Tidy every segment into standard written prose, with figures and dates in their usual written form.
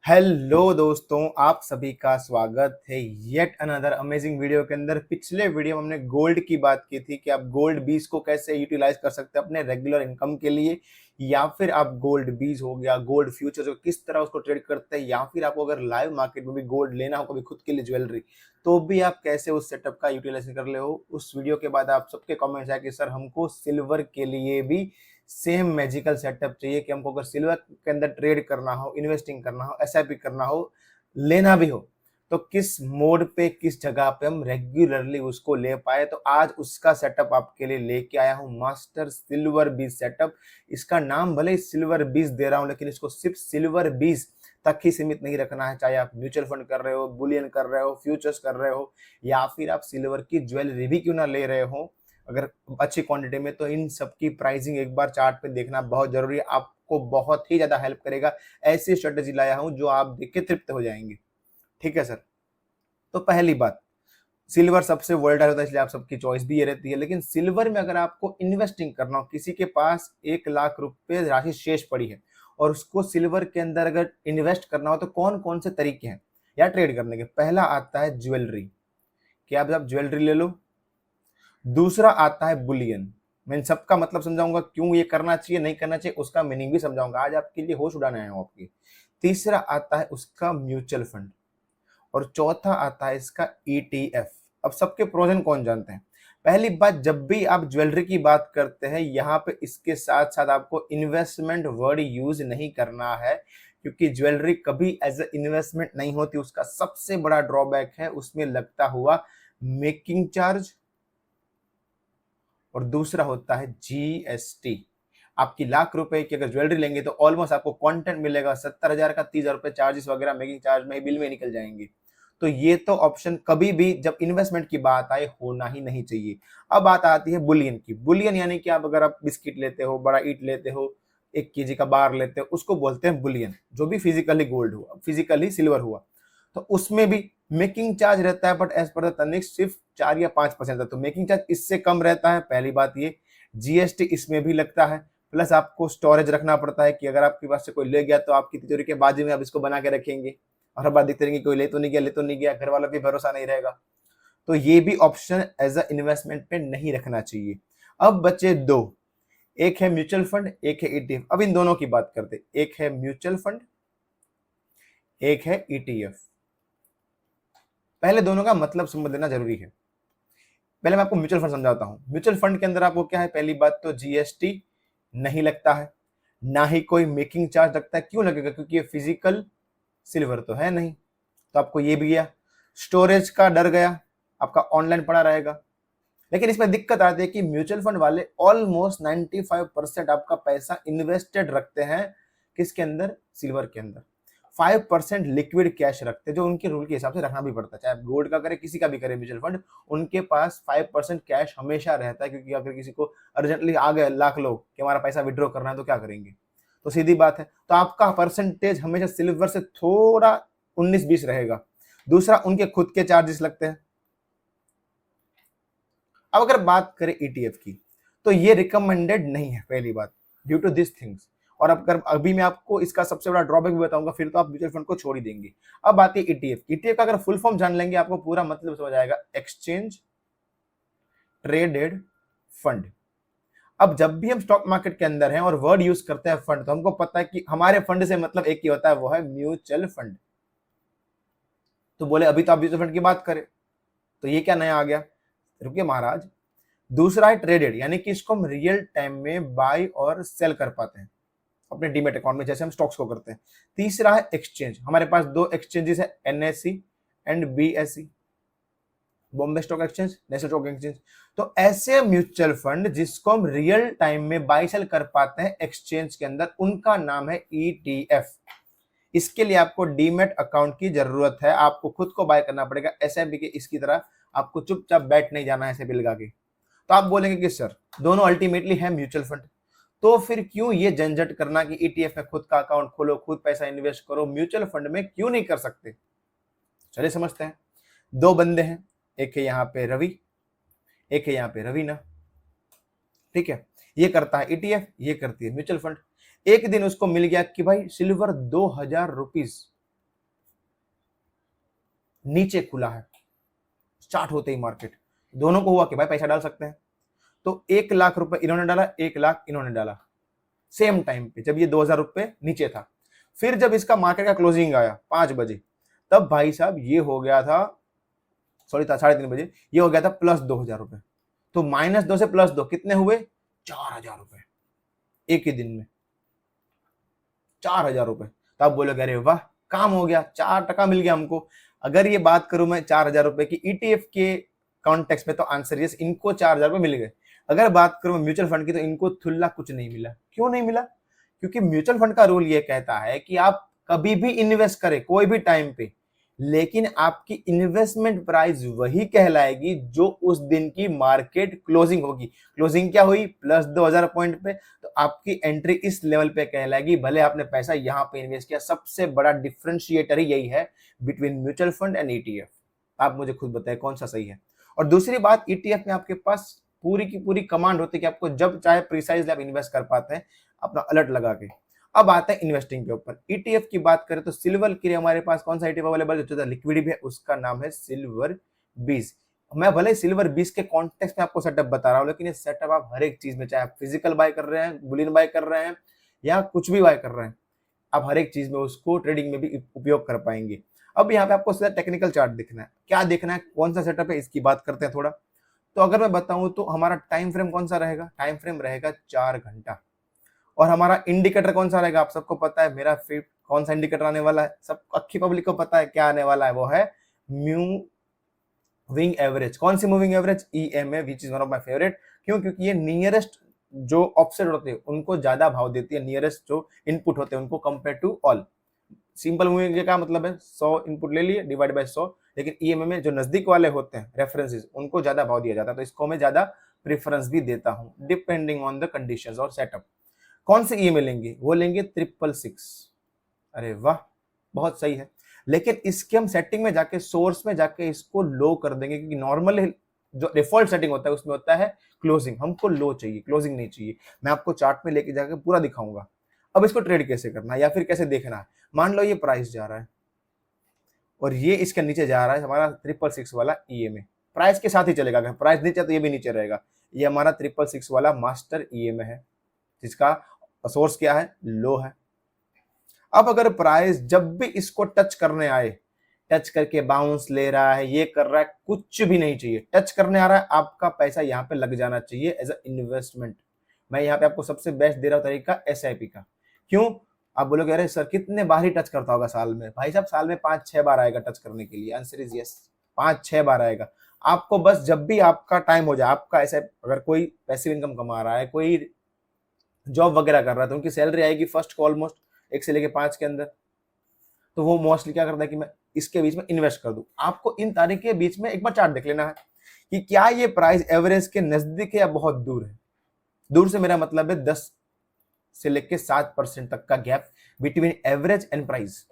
Hello दोस्तों, आप सभी का स्वागत है येट अनदर अमेजिंग वीडियो के अंदर। पिछले वीडियो में हमने गोल्ड की बात की थी कि आप गोल्ड बीज को कैसे यूटिलाइज कर सकते हैं अपने रेगुलर इनकम के लिए, या फिर आप गोल्ड बीज हो गया, गोल्ड फ्यूचर हो, किस तरह उसको ट्रेड करते हैं, या फिर आपको अगर लाइव मार्केट में भी गोल्ड लेना हो कभी खुद के लिए ज्वेलरी, तो भी आप कैसे उस सेटअप का यूटिलाइजेशन कर ले हो। उस वीडियो के बाद आप सबके कमेंट्स आए कि सर हमको सिल्वर के लिए भी सेम मैजिकल सेटअप चाहिए कि हमको अगर सिल्वर के अंदर ट्रेड करना हो, इन्वेस्टिंग करना हो, एसआईपी करना हो, लेना भी हो, तो किस मोड पे, किस जगह पे हम रेगुलरली उसको ले पाए। तो आज उसका सेटअप आपके लिए लेके आया हूं, मास्टर सिल्वर बीज सेटअप। इसका नाम भले ही सिल्वर बीज दे रहा हूं, लेकिन इसको सिर्फ सिल्वर बीज तक ही सीमित नहीं रखना है। चाहे आप म्यूचुअल फंड कर रहे हो, बुलियन कर रहे हो, फ्यूचर्स कर रहे हो, या फिर आप सिल्वर की ज्वेलरी भी क्यों ना ले रहे हो अगर अच्छी क्वांटिटी में, तो इन सब की प्राइसिंग एक बार चार्ट पे देखना बहुत जरूरी है। आपको बहुत ही ज्यादा हेल्प करेगा। ऐसी स्ट्रेटेजी लाया हूं जो आप देख के तृप्त हो जाएंगे। ठीक है सर। तो पहली बात, सिल्वर सबसे वोलेटाइल होता है, इसलिए आप सबकी चॉइस भी ये रहती है। लेकिन सिल्वर में अगर आपको इन्वेस्टिंग करना हो, किसी के पास 1 लाख रुपए राशि शेष पड़ी है और उसको सिल्वर के अंदर अगर इन्वेस्ट करना हो, तो कौन कौन से तरीके हैं या ट्रेड करने के। पहला आता है ज्वेलरी, कि आप ज्वेलरी ले लो। दूसरा आता है बुलियन। मैं इन सबका मतलब समझाऊंगा, क्यों ये करना चाहिए नहीं करना चाहिए, उसका मीनिंग भी समझाऊंगा। आज आपके लिए होश उड़ाने आया हूं आपकी। तीसरा आता है उसका म्यूचुअल फंड, और चौथा आता है इसका ईटीएफ। अब सबके प्रोज एंड कौन जानते हैं। पहली बात, जब भी आप ज्वेलरी की बात करते हैं, यहाँ पे इसके साथ साथ आपको इन्वेस्टमेंट वर्ड यूज नहीं करना है, क्योंकि ज्वेलरी कभी एज ए इन्वेस्टमेंट नहीं होती। उसका सबसे बड़ा ड्रॉबैक है उसमें लगता हुआ मेकिंग चार्ज, और दूसरा होता है जीएसटी। आपकी लाख रुपए की अगर ज्वेलरी लेंगे तो ऑलमोस्ट आपको कंटेंट मिलेगा 70,000 का, 30,000 रुपए चार्जेस वगैरह मेकिंग चार्ज में बिल में निकल जाएंगे। तो ये तो ऑप्शन कभी भी जब इन्वेस्टमेंट की बात आए होना ही नहीं चाहिए। अब बात आती है बुलियन की। बुलियन यानी कि आप अगर आप बिस्किट लेते हो, बड़ा ईट लेते हो, 1 केजी का बार लेते हो, उसको बोलते हैं बुलियन। जो भी फिजिकली गोल्ड हुआ, फिजिकली सिल्वर हुआ, तो उसमें भी मेकिंग चार्ज रहता है, but as per the Tanishq सिर्फ 4 या 5% है। तो मेकिंग चार्ज इससे कम रहता है। पहली बात ये, जीएसटी इसमें भी लगता है, प्लस आपको स्टोरेज रखना पड़ता है कि अगर आपके पास से कोई ले गया तो आपकी तिजोरी के बाजू में आप इसको बना के रखेंगे और हर बार देखते रहेंगे कोई ले तो नहीं गया, ले तो नहीं गया, घर वाला भी भरोसा नहीं रहेगा। तो ये भी ऑप्शन एज अ इन्वेस्टमेंट पे नहीं रखना चाहिए। अब बचे दो, एक है म्यूचुअल फंड, एक है ईटीएफ। अब इन दोनों की बात करते, एक है म्यूचुअल फंड, एक है ईटीएफ। पहले दोनों का मतलब समझ लेना जरूरी है। पहले मैं आपको म्यूचुअल फंड समझाता हूं। म्यूचुअल फंड के अंदर आपको क्या है, पहली बात तो जीएसटी नहीं लगता है, ना ही कोई मेकिंग चार्ज लगता है। क्यों लगेगा, क्योंकि ये फिजिकल सिल्वर तो है नहीं, तो आपको ये भी गया। स्टोरेज का डर गया, आपका ऑनलाइन पड़ा रहेगा। लेकिन इसमें दिक्कत आती है कि म्यूचुअल फंड वाले ऑलमोस्ट 95% आपका पैसा इन्वेस्टेड रखते हैं, किसके अंदर, सिल्वर के अंदर। 5% लिक्विड कैश रखते हैं, जो उनके रूल के हिसाब से रखना भी पड़ता है। चाहे गोल्ड का करे, किसी का भी करे म्यूचुअल फंड, उनके पास 5% कैश हमेशा रहता है। क्योंकि अगर किसी को अर्जेंटली आ गए लाख लोग कि हमारा पैसा विड्रॉ करना है, तो क्या करेंगे। तो सीधी बात है, तो आपका परसेंटेज हमेशा सिल्वर से थोड़ा 19-20 रहेगा। दूसरा, उनके खुद के चार्जेस लगते हैं। अब अगर बात करें ईटीएफ की, तो ये रिकमेंडेड नहीं है, पहली बात, ड्यू टू दिस थिंग्स। और अब अगर अभी मैं आपको इसका सबसे बड़ा ड्रॉबैक भी बताऊंगा, फिर तो आप म्यूचुअल फंड को छोड़ ही देंगे। अब आती है ईटीएफ। ईटीएफ का अगर फुल फॉर्म जान लेंगे, आपको पूरा मतलब समझ आएगा, एक्सचेंज ट्रेडेड फंड। अब जब भी हम स्टॉक मार्केट के अंदर हैं और वर्ड यूज करते हैं फंड, तो हमको पता है कि हमारे फंड से मतलब एक ही होता है, वो है म्यूचुअल फंड। तो बोले अभी तो आप म्यूचुअल फंड की बात करें, तो ये क्या नया आ गया, रुकिए महाराज। दूसरा है ट्रेडेड, यानी कि इसको हम रियल टाइम में बाय और सेल कर पाते हैं अपने डीमेट अकाउंट में, जैसे हम स्टॉक्स को करते हैं। तीसरा है एक्सचेंज। हमारे पास 2 एक्सचेंजेस है, NSC and BSc, Bombay stock exchange, national stock exchange. तो ऐसे म्यूचुअल फंड जिसको हम रियल टाइम में बाय सेल कर पाते हैं एक्सचेंज के अंदर, उनका नाम है ईटीएफ। इसके लिए आपको डीमेट अकाउंट की जरूरत है, आपको खुद को बाय करना पड़ेगा। एसआईपी के इसकी तरह आपको चुपचाप बैठ नहीं जाना है ऐसे बिल लगा के। तो आप बोलेंगे कि सर दोनों अल्टीमेटली है म्यूचुअल फंड, तो फिर क्यों ये झंझट करना कि ईटीएफ में खुद का अकाउंट खोलो, खुद पैसा इन्वेस्ट करो, म्यूचुअल फंड में क्यों नहीं कर सकते। चलिए समझते हैं। 2 बंदे हैं, एक है यहाँ पे रवि, एक है यहाँ पे रवीना। ठीक है, ये करता है ईटीएफ, ये करती है म्यूचुअल फंड। एक दिन उसको मिल गया कि भाई सिल्वर 2,000 रुपीज नीचे खुला है स्टार्ट होते ही मार्केट, दोनों को हुआ कि भाई पैसा डाल सकते हैं, तो 1 लाख रुपए इन्होंने डाला, 1 लाख इन्होंने डाला सेम टाइम पे जब ये 2,000 रुपए नीचे था। फिर जब इसका मार्केट का क्लोजिंग आया 5 बजे, तब भाई साहब ये हो गया था, सॉरी था 3:30 बजे, ये हो गया था प्लस 2,000 रुपए। तो -2 से +2 कितने हुए? 4,000 रुपए एक ही दिन में, 4,000 रुपए। तो आप बोलोगे अरे वाह काम हो गया, 4% मिल गया हमको। अगर ये बात करूं मैं 4,000 रुपए की ईटीएफ के कॉन्टेक्स्ट में, तो आंसर यस, इनको 4,000 रुपए मिल गए। अगर बात करूं म्यूचुअल फंड की, तो इनको थुल्ला कुछ नहीं मिला। क्यों नहीं मिला? क्योंकि म्यूचुअल फंड का रूल ये कहता है कि आप कभी भी इन्वेस्ट करें कोई भी टाइम पे, लेकिन आपकी इन्वेस्टमेंट प्राइस वही कहलाएगी जो उस दिन की मार्केट क्लोजिंग होगी। क्लोजिंग क्या हुई? प्लस 2,000 पॉइंट पे, तो आपकी एंट्री इस लेवल पे कहलाएगी, भले आपने पैसा यहां पे इन्वेस्ट किया। सबसे बड़ा डिफरेंशिएटर ही यही है between mutual fund and ETF. आप मुझे खुद बताएं कौन सा सही है। और दूसरी बात, ईटीएफ में आपके पास पूरी की पूरी कमांड होती है कि आपको जब चाहे प्रिसाइजली आप इन्वेस्ट कर पाते हैं अपना अलर्ट लगा के। अब आता है इन्वेस्टिंग के ऊपर। ईटीएफ की बात करें तो सिल्वर के लिए हमारे पास कौन सा ईटीएफ अवेलेबल है जो लिक्विड भी है, उसका नाम है सिल्वर 20। मैं भले सिल्वर 20 के कॉन्टेक्स्ट में आपको सेटअप बता रहा हूं, लेकिन ये सेटअप आप हर एक चीज में, चाहे आप फिजिकल बाय कर रहे हैं, बुलियन बाय कर रहे हैं, या कुछ भी बाय कर रहे हैं, आप हर एक चीज में उसको ट्रेडिंग में भी उपयोग कर पाएंगे। अब यहाँ पे आपको सीधा टेक्निकल चार्ट दिखना है। क्या देखना है, कौन सा सेटअप है, इसकी बात करते हैं थोड़ा। तो अगर मैं बताऊं तो हमारा टाइम फ्रेम कौन सा रहेगा? टाइम फ्रेम रहेगा 4 घंटा। और हमारा इंडिकेटर कौन सा रहेगा? आप सबको पता है मेरा फेवरेट कौन सा इंडिकेटर आने वाला है, सब अच्छी पब्लिक को पता है क्या आने वाला है, वो है मूविंग एवरेज। कौन सी moving average? EMA, which is one of my favourite. क्यों? क्योंकि ये नियरेस्ट जो ऑफसेट होते हैं उनको ज्यादा भाव देती है, नियरेस्ट जो इनपुट होते हैं उनको compare to all. Simple moving का मतलब है 100 इनपुट ले लिए डिवाइड बाय 100, लेकिन ईएमए में जो नजदीक वाले होते हैं रेफरेंसेस उनको ज्यादा भाव दिया जाता है, तो इसको मैं ज्यादा प्रेफरेंस भी देता हूं डिपेंडिंग ऑन द कंडीशंस और सेटअप। कौन से ईएमए लेंगे? वो लेंगे 666। अरे वाह बहुत सही है, लेकिन इसके हम सेटिंग में जाके, सोर्स में जाके इसको लो कर देंगे, क्योंकि नॉर्मल जो डिफॉल्ट सेटिंग होता है उसमें होता है क्लोजिंग, हमको लो चाहिए, क्लोजिंग नहीं चाहिए। मैं आपको चार्ट में लेके जाके पूरा दिखाऊंगा। अब इसको ट्रेड कैसे करना है या फिर कैसे देखना है। मान लो ये प्राइस जा रहा है और ये इसके नीचे जा रहा है, हमारा 666 वाला ईएमए प्राइस के साथ ही चलेगा। अगर प्राइस नीचे तो ये भी नीचे रहेगा। ये हमारा 666 वाला मास्टर ईएमए है जिसका सोर्स क्या है? लो है। अब अगर प्राइस जब भी इसको टच करने आए, टच करके बाउंस ले रहा है, ये कर रहा है, कुछ भी नहीं चाहिए, टच करने आ रहा है, आपका पैसा यहाँ पे लग जाना चाहिए एज अ इन्वेस्टमेंट। मैं यहाँ पे आपको सबसे बेस्ट दे रहा हूँ तरीका एसआईपी का। क्यों? आप बोलोगे अरे सर कितने बार ही टच करता होगा साल में? भाई साहब साल में 5-6 बार आएगा टच करने के लिए। आंसर इज यस, 5-6 बार आएगा। आपको बस जब भी आपका टाइम हो जाए, आपका ऐसा अगर कोई पैसिव इनकम कमा रहा है, कोई जॉब वगैरह कर रहा है, तो उनकी सैलरी आएगी फर्स्ट को ऑलमोस्ट 1 से लेके 5 के अंदर, तो वो मोस्टली क्या करता है कि मैं इसके बीच में इन्वेस्ट कर दूं। आपको इन तारीख के बीच में एक बार चार्ट देख लेना है कि क्या ये प्राइस एवरेज के नजदीक है या बहुत दूर है। दूर से मेरा मतलब है 10 से लेके 7% तक का gap between average and price.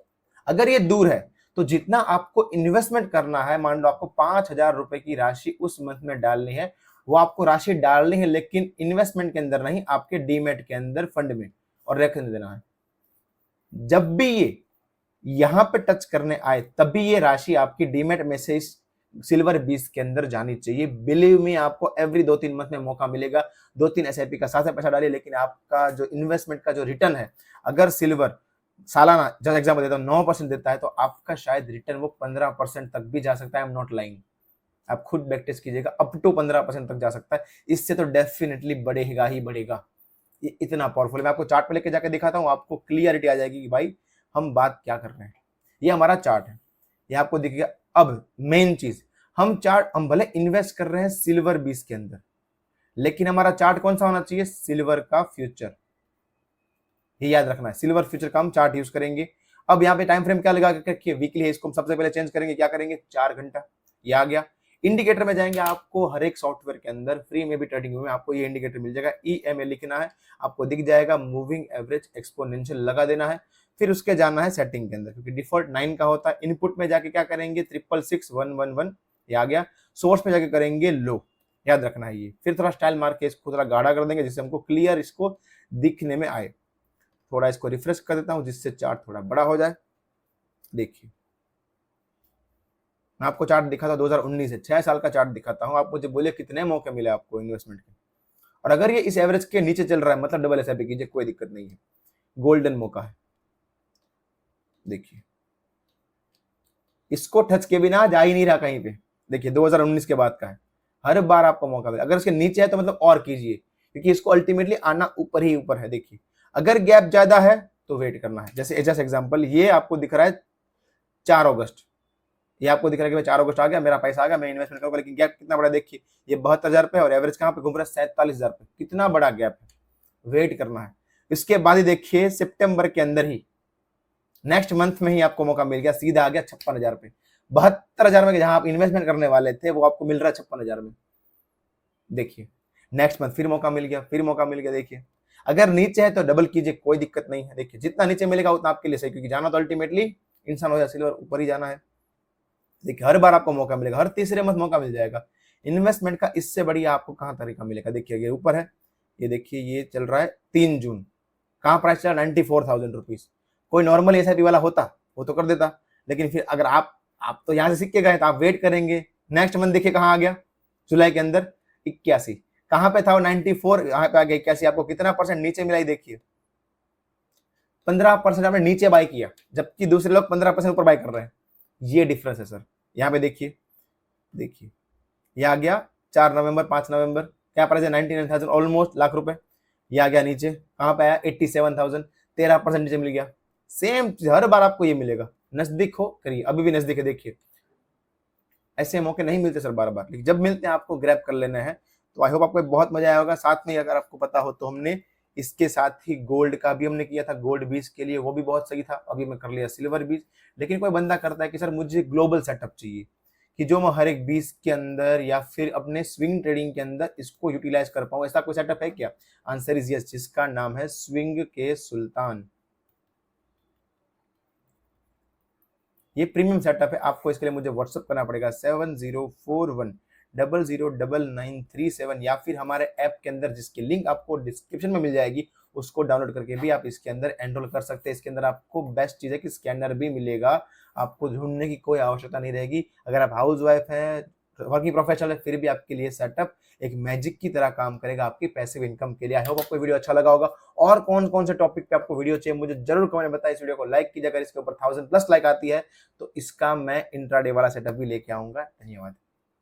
अगर ये दूर है तो जितना आपको इन्वेस्टमेंट करना है, मान लो आपको 5,000 रुपए की राशि उस मंथ में डालनी है, वो आपको राशि डालनी है, लेकिन इन्वेस्टमेंट के अंदर नहीं, आपके डीमेट के अंदर फंड में, और रखने देना है। जब भी ये यहां पे टच करने आए तभी ये राशि आपकी डीमेट में से इस सिल्वर 20 के अंदर जानी चाहिए। बिलीव मी, आपको एवरी 2-3 मंथ में मौका मिलेगा। 2-3 एसआईपी का साथ में पैसा डालिए, लेकिन आपका जो इन्वेस्टमेंट का जो रिटर्न है, अगर सिल्वर सालाना जब एग्जाम्पल देता हूं 9% देता है, तो आपका शायद रिटर्न वो 15% तक भी जा सकता है। आई एम नॉट लाइंग, आप खुद बैक टेस्ट कीजिएगा, अप टू 15% तक जा सकता है। इससे तो डेफिनेटली बढ़ेगा ही बढ़ेगा। ये इतना पावरफुल है। मैं आपको चार्ट पे लेके जाकर दिखाता हूँ, आपको क्लियरिटी आ जाएगी कि भाई हम बात क्या कर रहे हैं। ये हमारा चार्ट है, ये आपको दिखेगा। अब मेन चीज, हम भले इन्वेस्ट कर रहे हैं सिल्वर 20 के अंदर, लेकिन हमारा चार्ट कौन सा होना चाहिए? सिल्वर का फ्यूचर। ये याद रखना है, सिल्वर फ्यूचर का हम चार्ट यूज करेंगे। अब यहाँ पे टाइम फ्रेम क्या लगा के रखिए? वीकली है, इसको हम सबसे पहले चेंज करेंगे। क्या करेंगे? 4 घंटा। ये आ गया। इंडिकेटर में जाएंगे, आपको हर एक सॉफ्टवेयर के अंदर फ्री में भी ट्रेडिंग में आपको ये इंडिकेटर मिल जाएगा। ईएमए लिखना है, आपको दिख जाएगा, मूविंग एवरेज एक्सपोनेंशियल लगा देना है। फिर उसके जाना है सेटिंग के अंदर, क्योंकि डिफॉल्ट 9 का होता है। इनपुट में जाके क्या करेंगे? 666,111, ये आ गया। सोर्स में जाके करेंगे लो, याद रखना है ये। फिर थोड़ा स्टाइल मार के इसको थोड़ा गाढ़ा कर देंगे, जिससे हमको क्लियर इसको दिखने में आए। थोड़ा इसको रिफ्रेश कर देता हूं जिससे चार्ट थोड़ा बड़ा हो जाए। देखिए मैं आपको चार्ट दिखाता 2019 से 6 साल का चार्ट दिखाता हूँ, आप मुझे बोले कितने मौके मिले आपको इन्वेस्टमेंट के। और अगर ये इस एवरेज के नीचे चल रहा है मतलब डबल एसआईपी कीजिए, कोई दिक्कत नहीं है, गोल्डन मौका है। देखिए इसको टच के बिना जा ही नहीं रहा कहीं पे। देखिए 2019 के बाद का है, हर बार आपको मौका मिला। अगर इसके नीचे है तो मतलब और कीजिए, क्योंकि इसको अल्टीमेटली आना ऊपर ही ऊपर है। देखिए अगर गैप ज्यादा है तो वेट करना है। जैसे जस्ट एग्जांपल ये आपको दिख रहा है 4 अगस्त, ये आपको दिख रहा है कि भाई 4 अगस्त आ गया, मेरा पैसा आ गया, मैं इन्वेस्टमेंट करूंगा, लेकिन गैप कितना बड़ा देखिए, ये 72,000 पे और एवरेज कहां पे घूम रहा है 47,000 पे, कितना बड़ा गैप है, वेट करना है। इसके बाद ही देखिए सितंबर के अंदर ही नेक्स्ट मंथ में ही आपको मौका मिल गया, सीधा आ गया 56,000 पे। 72,000 में जहां आप इन्वेस्टमेंट करने वाले थे वो आपको मिल रहा है 56,000 में। देखिए नेक्स्ट मंथ फिर मौका मिल गया, फिर मौका मिल गया। देखिए अगर नीचे है तो डबल कीजिए, कोई दिक्कत नहीं है। देखिए जितना नीचे मिलेगा उतना आपके लिए सही, क्योंकि जाना तो अल्टीमेटली इंसान हो या सिल्वर ऊपर ही जाना है। देखिए हर बार आपको मौका मिलेगा, हर तीसरे मंथ मौका मिल जाएगा। इन्वेस्टमेंट का इससे बढ़िया आपको कहां तरीका मिलेगा। देखिए ये ऊपर है, ये देखिए ये चल रहा है 3 जून, कहां प्राइस चला 94,000 रुपीज। कोई नॉर्मल एसआईपी वाला होता वो तो कर देता, लेकिन फिर अगर आप तो यहां से सीख के गए तो आप वेट करेंगे। नेक्स्ट मंथ देखिए कहां आ गया, जुलाई के अंदर 81, कहां पे था वो 94, यहाँ पे आ गया 81। आपको कितना परसेंट नीचे मिला, देखिए 15% आपने नीचे बाय किया, जबकि दूसरे लोग 15% ऊपर बाय कर रहे हैं। ये डिफरेंस है सर। यहाँ पे देखिए, देखिए ये आ गया 4 नवंबर 5 नवंबर, क्या प्राइस है 99,000, ऑलमोस्ट लाख रुपए। ये आ गया नीचे, कहां पे आया 87,000, 13% नीचे मिल गया। सेम हर बार आपको ये मिलेगा, नजदीक हो करिए, अभी भी नजदीक है। देखिए ऐसे मौके नहीं मिलते सर बार बार, लेकिन जब मिलते हैं आपको ग्रैब कर लेना है। तो आई होप आपको बहुत मजा आया होगा। साथ में अगर आपको पता हो तो हमने इसके साथ ही गोल्ड का भी हमने किया था, गोल्ड बीज के लिए, वो भी बहुत सही था। अभी मैं कर लिया सिल्वर बीज। लेकिन कोई बंदा करता है कि सर मुझे ग्लोबल सेटअप चाहिए, कि जो मैं हर एक बीज के अंदर या फिर अपने स्विंग ट्रेडिंग के अंदर इसको यूटिलाइज कर पाऊं, ऐसा कोई सेटअप है क्या? आंसर इज यस, जिसका नाम है स्विंग के सुल्तान। ये प्रीमियम सेटअप है। आपको इसके लिए मुझे व्हाट्सअप करना पड़ेगा 7041009937, या फिर हमारे ऐप के अंदर जिसकी लिंक आपको डिस्क्रिप्शन में मिल जाएगी, उसको डाउनलोड करके भी आप इसके अंदर एनरोल कर सकते हैं। इसके अंदर आपको बेस्ट चीज है कि स्कैनर भी मिलेगा, आपको ढूंढने की कोई आवश्यकता नहीं रहेगी। अगर आप हाउस वाइफ हैं, वर्किंग प्रोफेशनल है, फिर भी आपके लिए सेटअप एक मैजिक की तरह काम करेगा आपकी पैसिव इनकम के लिए। आई होप आपको वीडियो अच्छा लगा होगा। और कौन कौन से टॉपिक पे आपको वीडियो चाहिए मुझे जरूर कमेंट में बताइए। इस वीडियो को लाइक कीजिए, अगर इसके ऊपर 1000+ लाइक आती है तो इसका मैं इंट्राडे वाला सेटअप भी लेके आऊंगा। धन्यवाद।